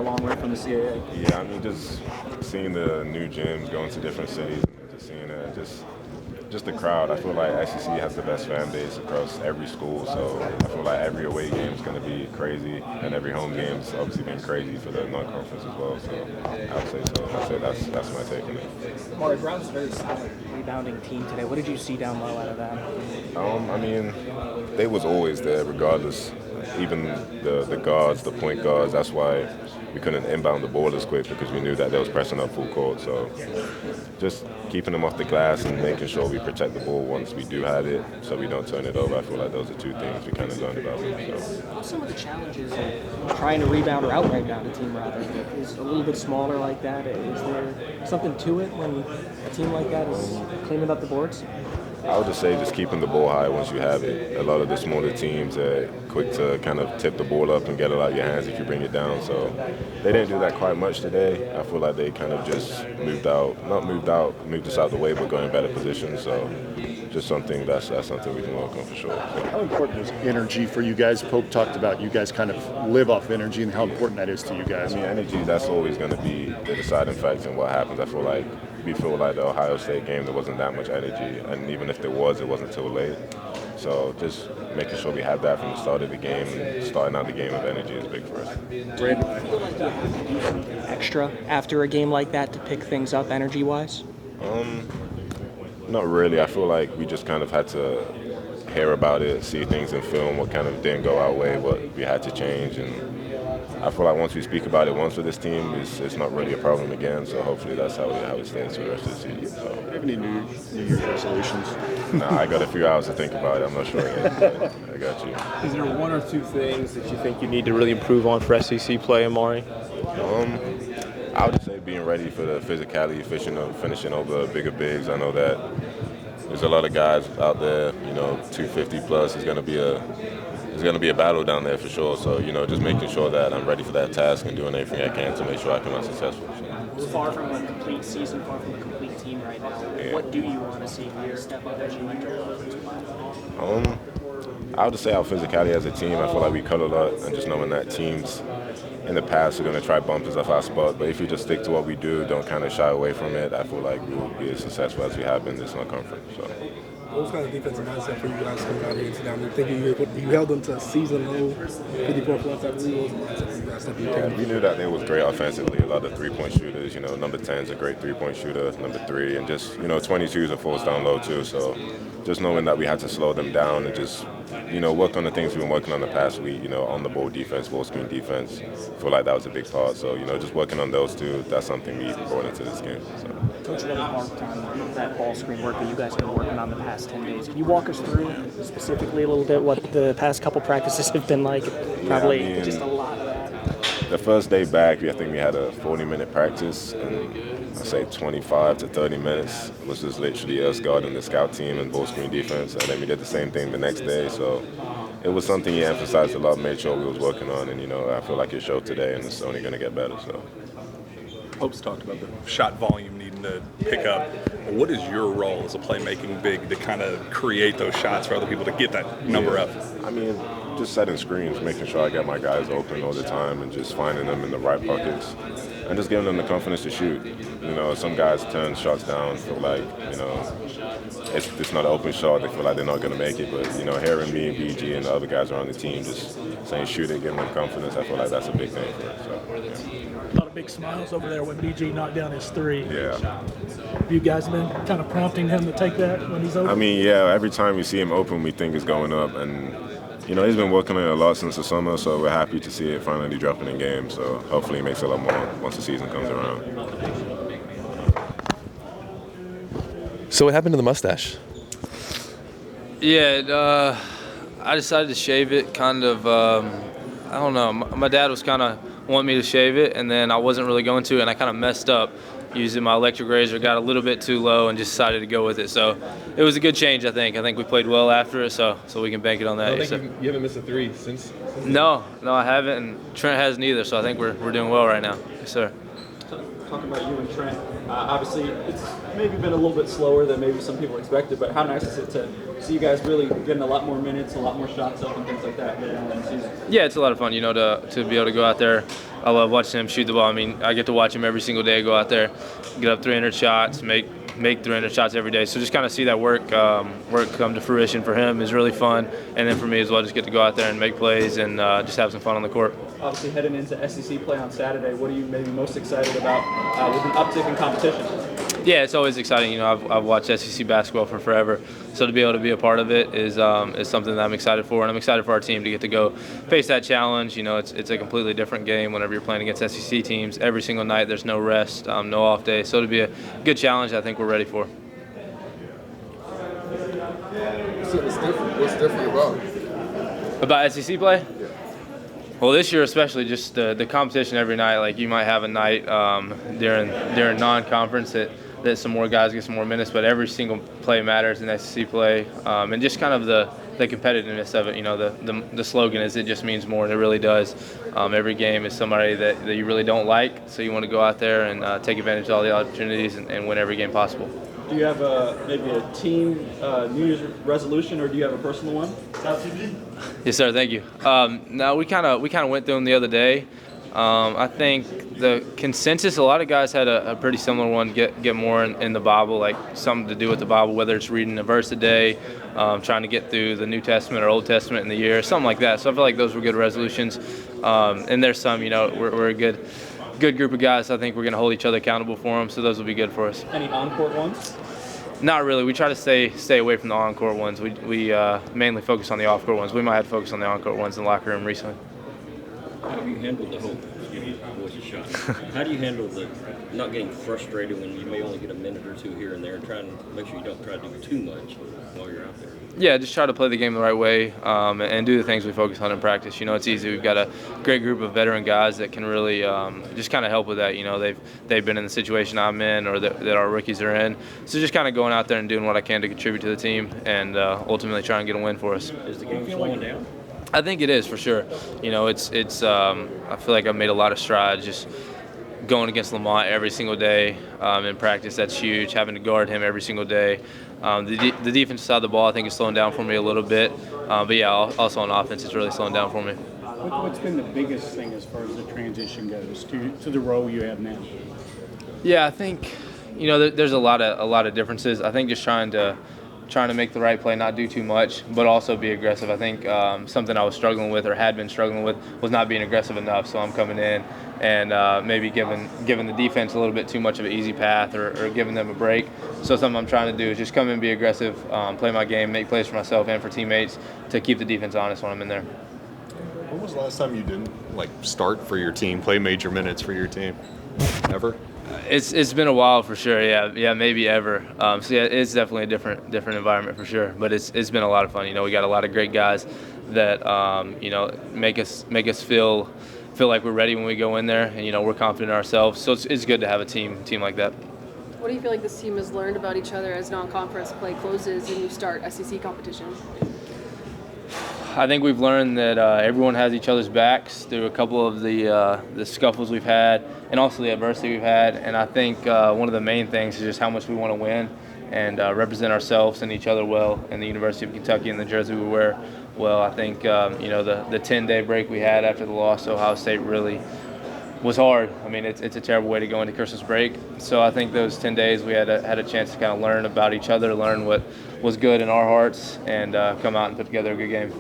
long way from the CAA. Yeah, I mean, just seeing the new gyms, going to different cities, and just seeing it, just the crowd. I feel like SEC has the best fan base across every school, so I feel like every away game is going to be crazy, and every home game is obviously been crazy for the non-conference as well. So I would say so. I'd say that's my take on it. Amari, Brown's a very solid rebounding team today. What did you see down low out of them? I mean, they was always there regardless. Even the guards, the point guards, that's why we couldn't inbound the ball as quick, because we knew that they was pressing up full court. So just keeping them off the glass and making sure we protect the ball once we do have it so we don't turn it over. I feel like those are two things we kind of learned about. So. What's some of the challenges of trying to rebound or out-rebound a team rather? Is a little bit smaller like that? Is there something to it when a team like that is cleaning up the boards? I would just say just keeping the ball high once you have it. A lot of the smaller teams are quick to kind of tip the ball up and get it out of your hands if you bring it down. So they didn't do that quite much today. I feel like they kind of just moved us out the way, but got in better positions. So just something that's something we can work on for sure. So. How important is energy for you guys? Pope talked about you guys kind of live off energy and how important that is to you guys. I mean, energy, that's always going to be the deciding factor in what happens. I feel like the Ohio State game, there wasn't that much energy, and even if there was, it wasn't too late. So just making sure we have that from the start of the game, and starting out the game with energy is big for us. Do you feel like you have to do something extra after a game like that to pick things up energy-wise? Not really. I feel like we just kind of had to hear about it, see things in film, what kind of didn't go our way, what we had to change, and I feel like once we speak about it once with this team, it's not really a problem again. So hopefully that's how it stays for the rest of the season. So. Do you have any New Year's resolutions? Nah, I got a few hours to think about it. I'm not sure yet, but I got you. Is there one or two things that you think you need to really improve on for SEC play, Amari? I would just say being ready for the physicality, finishing over bigger bigs. I know that there's a lot of guys out there, 250 plus. It's going to be a battle down there for sure. So, just making sure that I'm ready for that task and doing everything I can to make sure I come out successful. It's far from a complete season, far from a complete team right now. Yeah. What do you want to see here step up as you enter the offensive platform? I would just say our physicality as a team. I feel like we cut a lot, and just knowing that teams in the past are going to try bump us off our spot. But if we just stick to what we do, don't kind of shy away from it, I feel like we'll be as successful as we have been this non-conference. So. What was kind of defensive mindset for you guys coming out here and down? Thinking you held them to a season low, 54 points, I believe. We knew that they was great offensively. A lot of three-point shooters. Number 10 is a great three-point shooter. Number 3, and just 22 is a force down low too. So just knowing that we had to slow them down and just work on the things we've been working on the past week. On the ball defense, ball screen defense. I feel like that was a big part. So just working on those two. That's something we brought into this game. So. Coach really marked on that ball screen work that you guys have been working on the past 10 days. Can you walk us through specifically a little bit what the past couple practices have been like? Probably just a lot of that. The first day back, I think we had a 40-minute practice, and I'd say 25 to 30 minutes was just literally us guarding the scout team and ball screen defense, and then we did the same thing the next day. So it was something he emphasized a lot, made sure we was working on, and I feel like it showed today, and it's only going to get better. So. Pope's talked about the shot volume needing to pick up. What is your role as a playmaking big to kind of create those shots for other people to get that number up? I mean, just setting screens, making sure I get my guys open all the time and just finding them in the right pockets and just giving them the confidence to shoot. Some guys turn shots down, feel like, it's not an open shot. They feel like they're not going to make it. But, hearing me and BG and the other guys around the team just saying shoot it, giving them confidence, I feel like that's a big thing for us. So, yeah. A lot of big smiles over there when BG knocked down his 3. Yeah. Have you guys been kind of prompting him to take that when he's open? I mean, yeah, every time we see him open, we think it's going up. And, he's been working on it a lot since the summer, so we're happy to see it finally dropping in games. So hopefully he makes a lot more once the season comes around. So what happened to the mustache? Yeah, I decided to shave it kind of, I don't know. My dad was kind of wanting me to shave it, and then I wasn't really going to, and I kind of messed up using my electric razor, got a little bit too low, and just decided to go with it. So it was a good change, I think. I think we played well after it, so we can bank it on that. I don't think you haven't missed a 3 since? No, I haven't, and Trent hasn't either, so I think we're doing well right now. Yes, sir. Talk talking about you and Trent. Obviously, it's maybe been a little bit slower than maybe some people expected, but how nice is it to see you guys really getting a lot more minutes, a lot more shots up, and things like that later on in the season? Yeah, it's a lot of fun, you know, to be able to go out there. I love watching him shoot the ball. I mean, I get to watch him every single day go out there, get up 300 shots, make 300 shots every day. So just kind of see that work come to fruition for him is really fun. And then for me as well, just get to go out there and make plays and just have some fun on the court. Obviously, heading into SEC play on Saturday, what are you maybe most excited about with an uptick in competition? Yeah, it's always exciting. You know, I've watched SEC basketball for forever, so to be able to be a part of it is something that I'm excited for, and I'm excited for our team to get to go face that challenge. You know, it's a completely different game whenever you're playing against SEC teams every single night. There's no rest, no off day, so to be a good challenge, I think we're ready for. What's different About SEC play? Yeah. Well, this year especially, just the competition every night. Like you might have a night during non-conference that some more guys get some more minutes, but every single play matters in SEC play, and just kind of the competitiveness of it. You know, the slogan is it just means more, and it really does. Every game is somebody that you really don't like, so you want to go out there and take advantage of all the opportunities and win every game possible. Do you have maybe a team New Year's resolution, or do you have a personal one? Yes, sir. Thank you. No, we kind of went through them the other day. I think the consensus, a lot of guys had a pretty similar one, get more in the Bible, like something to do with the Bible, whether it's reading a verse a day, trying to get through the New Testament or Old Testament in the year, something like that. So I feel like those were good resolutions. And there's some, you know, we're a good group of guys. So I think we're going to hold each other accountable for them, so those will be good for us. Any on-court ones? Not really. We try to stay away from the on-court ones. We mainly focus on the off-court ones. We might have to focus on the on-court ones in the locker room recently. How do you handle the whole voice of shot? How do you handle the not getting frustrated when you may only get a minute or two here and there, and trying to make sure you don't try to do too much while you're out there? Yeah, just try to play the game the right way and do the things we focus on in practice. You know, it's easy. We've got a great group of veteran guys that can really just kind of help with that. You know, they've been in the situation I'm in or that our rookies are in. So just kind of going out there and doing what I can to contribute to the team and ultimately try and get a win for us. Is the game slowing down? I think it is for sure. You know, it's. I feel like I've made a lot of strides just going against Lamont every single day in practice. That's huge. Having to guard him every single day. The defensive side of the ball I think is slowing down for me a little bit. But yeah, also on offense it's really slowing down for me. What's been the biggest thing as far as the transition goes to the role you have now? Yeah, I think you know there's a lot of differences. I think just trying to make the right play, not do too much, but also be aggressive. I think something I was struggling with or had been struggling with was not being aggressive enough. So I'm coming in and maybe giving the defense a little bit too much of an easy path or giving them a break. So something I'm trying to do is just come in and be aggressive, play my game, make plays for myself and for teammates to keep the defense honest when I'm in there. When was the last time you didn't start for your team, play major minutes for your team? Ever? It's been a while for sure. Yeah, maybe ever. So yeah, it's definitely a different environment for sure. But it's been a lot of fun. You know, we got a lot of great guys that you know make us feel like we're ready when we go in there, and you know we're confident in ourselves. So it's good to have a team like that. What do you feel like this team has learned about each other as non-conference play closes and you start SEC competition? I think we've learned that everyone has each other's backs through a couple of the scuffles we've had and also the adversity we've had. And I think one of the main things is just how much we want to win and represent ourselves and each other well in the University of Kentucky and the jersey we wear well. I think you know the 10-day break we had after the loss to Ohio State really was hard. I mean, it's a terrible way to go into Christmas break. So I think those 10 days we had a chance to kind of learn about each other, learn what was good in our hearts, and come out and put together a good game.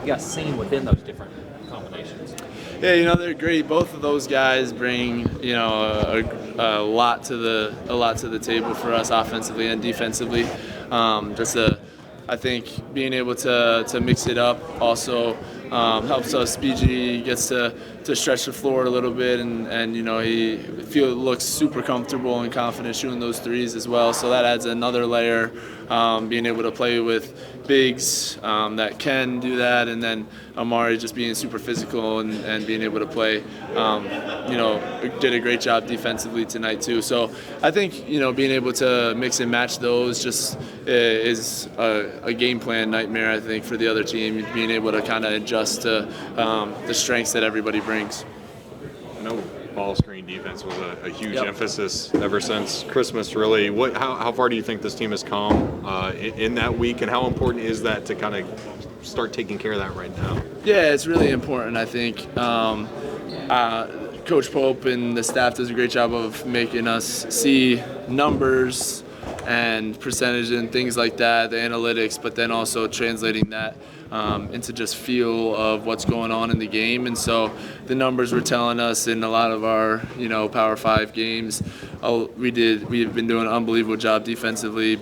You got seen within those different combinations. Yeah, you know they're great. Both of those guys bring a lot to the table for us offensively and defensively. I think being able to mix it up also helps us. BG gets to stretch the floor a little bit, and you know he looks super comfortable and confident shooting those threes as well. So that adds another layer. Being able to play with bigs that can do that, and then Amari just being super physical and being able to play. Did a great job defensively tonight too. So I think being able to mix and match those just is a game plan nightmare. I think for the other team, being able to kind of adjust to the strengths that everybody brings. I know ball screen defense was a huge emphasis ever since Christmas, really. How far do you think this team has come in that week, and how important is that to kind of start taking care of that right now? Yeah, it's really important, I think. Coach Pope and the staff does a great job of making us see numbers and percentage and things like that, the analytics, but then also translating that into just feel of what's going on in the game. And so the numbers were telling us in a lot of our, Power 5 games, we've been doing an unbelievable job defensively,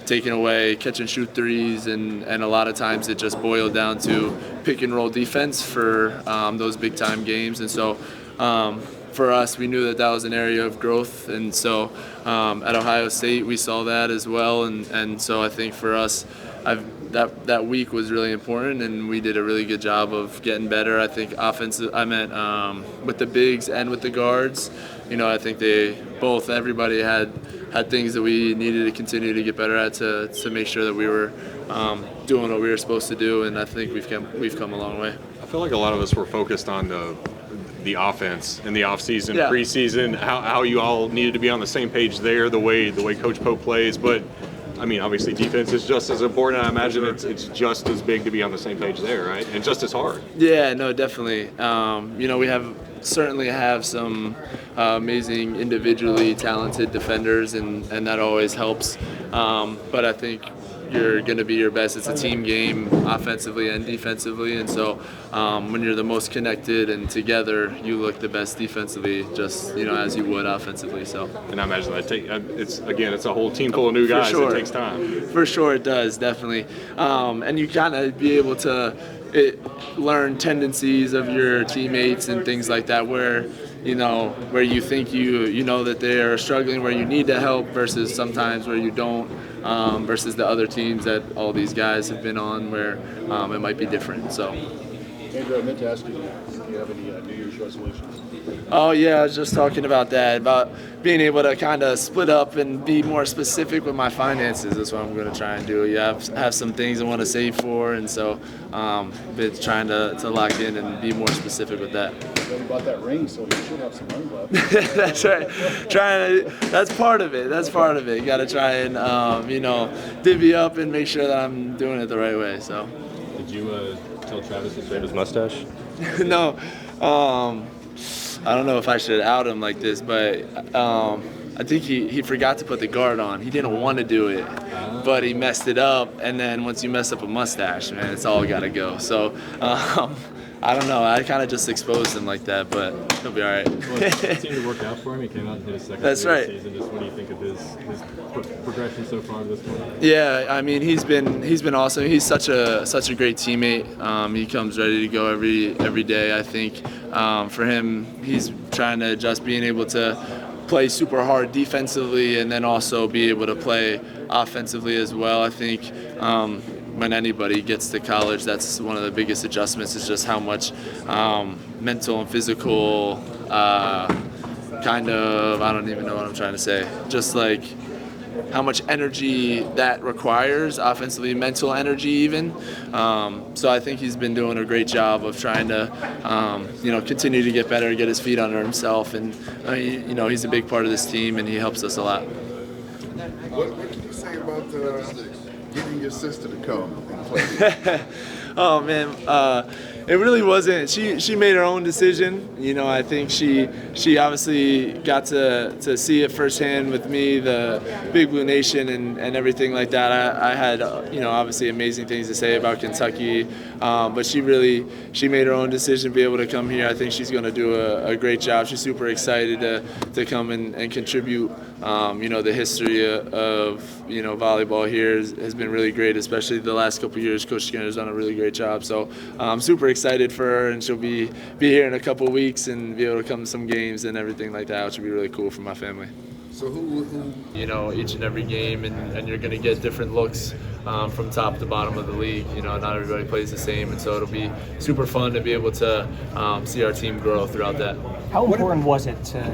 taking away catch and shoot threes, and a lot of times it just boiled down to pick and roll defense for those big time games. And so for us, we knew that was an area of growth, and so at Ohio State we saw that as well, and so I think for us, that week was really important, and we did a really good job of getting better. I think with the bigs and with the guards, I think everybody had things that we needed to continue to get better at to make sure that we were doing what we were supposed to do, and I think we've come a long way. I feel like a lot of us were focused on the offense in the offseason, preseason, how you all needed to be on the same page there, the way Coach Pope plays. But I mean, obviously defense is just as important. I imagine it's just as big to be on the same page there, right? And just as hard. Yeah, no, definitely. We certainly have some amazing individually talented defenders, and that always helps. But I think you're going to be your best. It's a team game offensively and defensively, and so when you're the most connected and together, you look the best defensively, just as you would offensively. So, and I imagine that it's a whole team full of new guys. Sure. It takes time. For sure, it does, definitely. And you kind of be able to learn tendencies of your teammates and things like that, where you think you know that they're struggling, where you need to help, versus sometimes where you don't, versus the other teams that all these guys have been on, where it might be different. So, Andrew, I meant to ask you if you have any New Year's resolutions. Oh yeah, I was just talking about that, about being able to kind of split up and be more specific with my finances. That's what I'm going to try and do. Yeah, I have some things I want to save for, and so been trying to lock in and be more specific with that. You bought that ring, so you should have some money left. That's right. That's part of it. You got to try and divvy up and make sure that I'm doing it the right way. So. Did you tell Travis to shave his mustache? No. I don't know if I should out him like this, but I think he forgot to put the guard on. He didn't want to do it, but he messed it up. And then once you mess up a mustache, man, it's all got to go. So I don't know. I kind of just exposed him like that, but he'll be all right. Well, it seemed to work out for him. He came out and hit his second season. Just what do you think of his progression so far at this point? Yeah, I mean, he's been awesome. He's such a great teammate. He comes ready to go every day. I think for him, he's trying to just being able to play super hard defensively and then also be able to play offensively as well. I think when anybody gets to college, that's one of the biggest adjustments, is just how much mental and physical I don't even know what I'm trying to say. Just like how much energy that requires, offensively, mental energy even. So I think he's been doing a great job of trying to, continue to get better, get his feet under himself, and he's a big part of this team, and he helps us a lot. What can you say about getting your sister to come and play? Oh man, it really wasn't. She made her own decision. I think she obviously got to see it firsthand with me, the Big Blue Nation and everything like that. I had obviously amazing things to say about Kentucky, but she made her own decision to be able to come here. I think she's going to do a great job. She's super excited to come and contribute. The history of volleyball here has been really great, especially the last couple of years. Coach Skinner has done a really great job. So I'm super excited for her, and she'll be here in a couple of weeks and be able to come to some games and everything like that, which will be really cool for my family. So who each and every game, and you're going to get different looks from top to bottom of the league. Not everybody plays the same, and so it'll be super fun to be able to see our team grow throughout that. How important was it to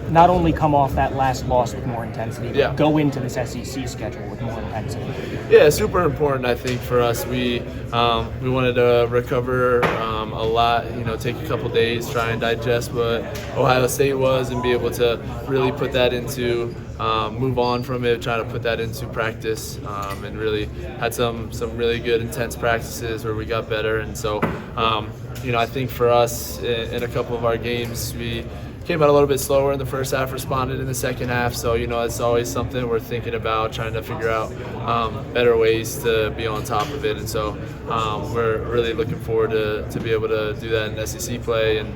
not only come off that last loss with more intensity, but Yeah. go into this SEC schedule with more intensity? Yeah, super important, I think, for us. We wanted to recover a lot, take a couple days, try and digest what Ohio State was and be able to really put that into, move on from it, try to put that into practice, and really had some really good intense practices where we got better. And so, I think for us in a couple of our games, we came out a little bit slower in the first half, responded in the second half. So, it's always something we're thinking about, trying to figure out better ways to be on top of it. And so we're really looking forward to be able to do that in SEC play and,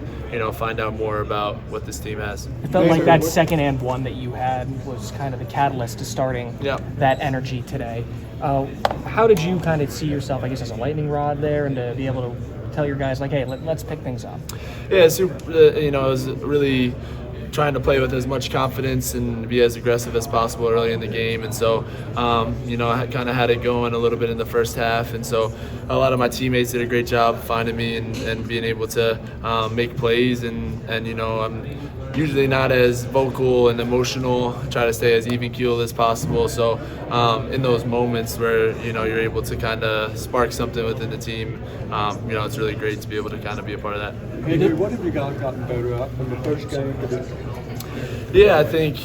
find out more about what this team has. It felt like that second and one that you had was kind of the catalyst to starting that energy today. How did you kind of see yourself, I guess, as a lightning rod there and to be able to tell your guys, like, hey, let's pick things up? Yeah, I was really trying to play with as much confidence and be as aggressive as possible early in the game. And so, I kind of had it going a little bit in the first half. And so a lot of my teammates did a great job finding me and being able to make plays. And I'm usually not as vocal and emotional, try to stay as even-keeled as possible. So in those moments where, you're able to kind of spark something within the team, it's really great to be able to kind of be a part of that. Andrew, what have you guys gotten better at from the first game to this? Yeah, I think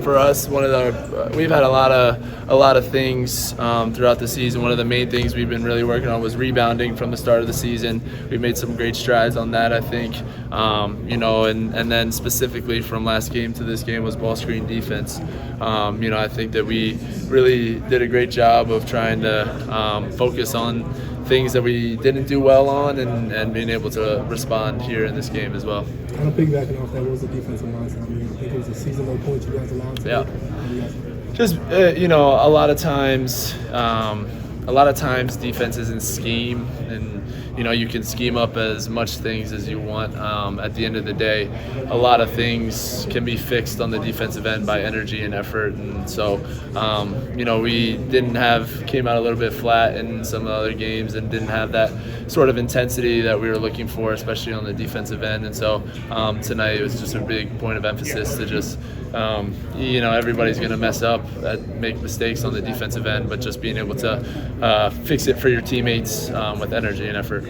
for us, we've had a lot of things throughout the season. One of the main things we've been really working on was rebounding from the start of the season. We've made some great strides on that, I think. And then specifically from last game to this game was ball screen defense. I think that we really did a great job of trying to focus on things that we didn't do well on and being able to respond here in this game as well. Kind of piggybacking off that, what was the defensive mindset? I think it was a season-low point you guys allowed today. Yeah. Just, a lot of times defense isn't scheme, and you can scheme up as much things as you want. At the end of the day, a lot of things can be fixed on the defensive end by energy and effort. And so, we came out a little bit flat in some of the other games and didn't have that sort of intensity that we were looking for, especially on the defensive end. And so tonight it was just a big point of emphasis to just, everybody's going to mess up, make mistakes on the defensive end, but just being able to fix it for your teammates with energy and effort.